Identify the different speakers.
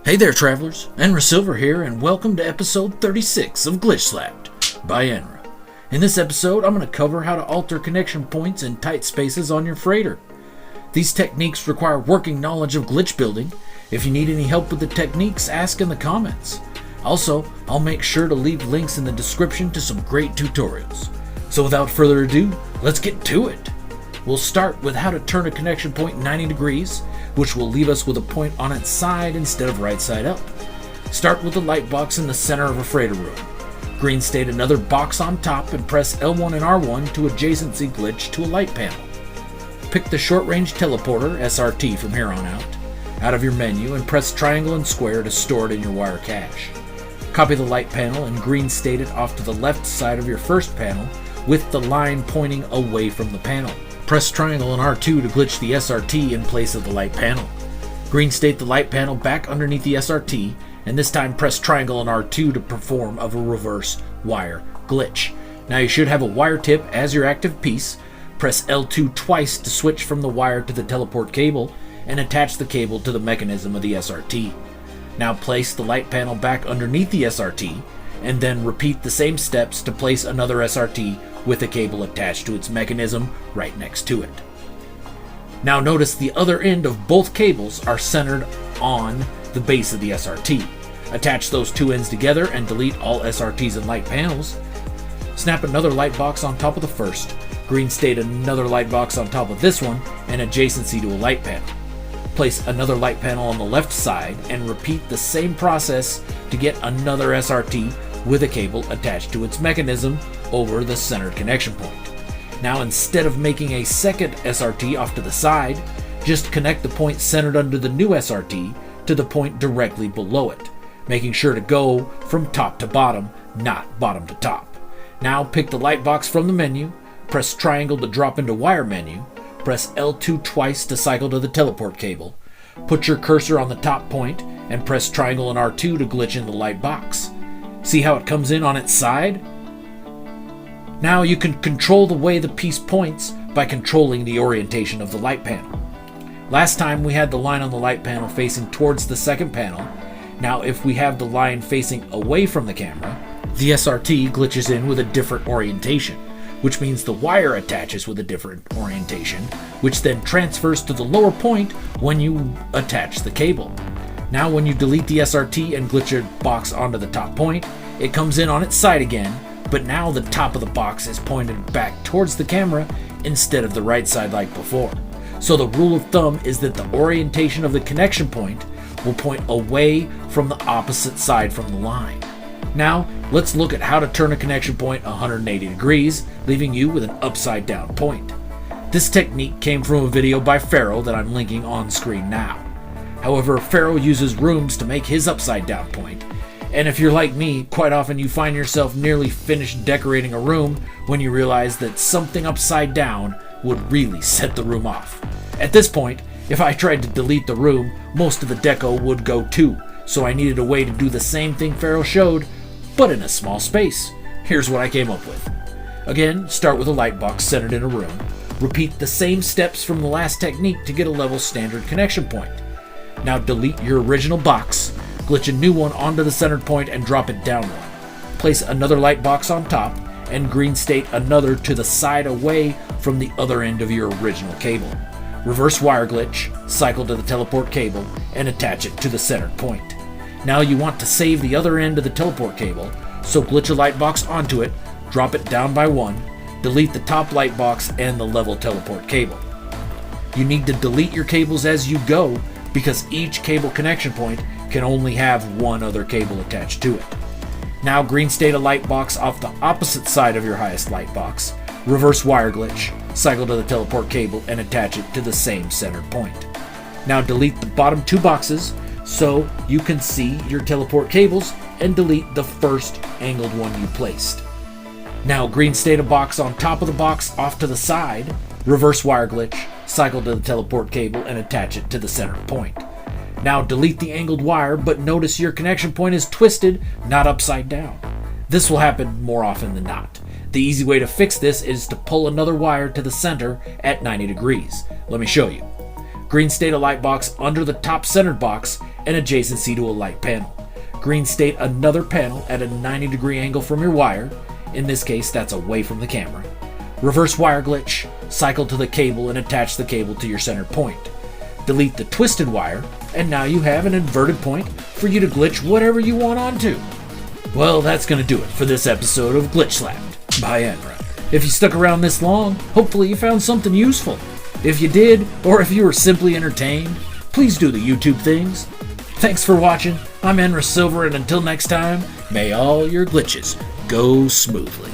Speaker 1: Hey there, travelers. Enra Silver here, and welcome to episode 36 of GlitchSlapped by Enra. In this episode, I'm going to cover how to alter connection points in tight spaces on your freighter. These techniques require working knowledge of glitch building. If you need any help with the techniques, ask in the comments. Also, I'll make sure to leave links in the description to some great tutorials. So without further ado, let's get to it. We'll start with how to turn a connection point 90 degrees, which will leave us with a point on its side instead of right side up. Start with the light box in the center of a freighter room. Green state another box on top and press L1 and R1 to adjacency glitch to a light panel. Pick the short range teleporter, SRT from here on out of your menu and press triangle and square to store it in your wire cache. Copy the light panel and green state it off to the left side of your first panel with the line pointing away from the panel. Press triangle and R2 to glitch the SRT in place of the light panel. Green state the light panel back underneath the SRT, and this time press triangle and R2 to perform a reverse wire glitch. Now you should have a wire tip as your active piece. Press L2 twice to switch from the wire to the teleport cable and attach the cable to the mechanism of the SRT. Now place the light panel back underneath the SRT, and then repeat the same steps to place another SRT with a cable attached to its mechanism right next to it. Now notice the other end of both cables are centered on the base of the SRT. Attach those two ends together and delete all SRTs and light panels. Snap another light box on top of the first. Green state another light box on top of this one and adjacency to a light panel. Place another light panel on the left side and repeat the same process to get another SRT with a cable attached to its mechanism over the centered connection point. Now instead of making a second SRT off to the side, just connect the point centered under the new SRT to the point directly below it, making sure to go from top to bottom, not bottom to top. Now pick the light box from the menu, press triangle to drop into wire menu, press L2 twice to cycle to the teleport cable, put your cursor on the top point, and press triangle and R2 to glitch in the light box. See how it comes in on its side? Now you can control the way the piece points by controlling the orientation of the light panel. Last time we had the line on the light panel facing towards the second panel. Now if we have the line facing away from the camera, the SRT glitches in with a different orientation, which means the wire attaches with a different orientation, which then transfers to the lower point when you attach the cable. Now when you delete the SRT and glitch your box onto the top point, it comes in on its side again, but now the top of the box is pointed back towards the camera instead of the right side like before. So the rule of thumb is that the orientation of the connection point will point away from the opposite side from the line. Now let's look at how to turn a connection point 180 degrees, leaving you with an upside down point. This technique came from a video by Pharaoh that I'm linking on screen now. However, Pharaoh uses rooms to make his upside down point, and if you're like me, quite often you find yourself nearly finished decorating a room when you realize that something upside down would really set the room off. At this point, if I tried to delete the room, most of the deco would go too, so I needed a way to do the same thing Pharaoh showed, but in a small space. Here's what I came up with. Again, start with a light box centered in a room. Repeat the same steps from the last technique to get a level standard connection point. Now delete your original box, glitch a new one onto the centered point and drop it down one. Place another light box on top and green state another to the side away from the other end of your original cable. Reverse wire glitch, cycle to the teleport cable, and attach it to the centered point. Now you want to save the other end of the teleport cable, so glitch a light box onto it, drop it down by one, delete the top light box and the level teleport cable. You need to delete your cables as you go because each cable connection point can only have one other cable attached to it. Now green state a light box off the opposite side of your highest light box, reverse wire glitch, cycle to the teleport cable and attach it to the same centered point. Now delete the bottom two boxes so you can see your teleport cables and delete the first angled one you placed. Now green state a box on top of the box off to the side, reverse wire glitch, cycle to the teleport cable and attach it to the center point. Now delete the angled wire, but notice your connection point is twisted, not upside down. This will happen more often than not. The easy way to fix this is to pull another wire to the center at 90 degrees. Let me show you. Green state a light box under the top centered box an adjacency to a light panel. Green state another panel at a 90-degree angle from your wire. In this case, that's away from the camera. Reverse wire glitch, cycle to the cable and attach the cable to your center point. Delete the twisted wire, and now you have an inverted point for you to glitch whatever you want onto. Well, that's going to do it for this episode of GlitchSlapped by Enra. If you stuck around this long, hopefully you found something useful. If you did, or if you were simply entertained, please do the YouTube things. Thanks for watching. I'm Enra Silver, and until next time, may all your glitches go smoothly.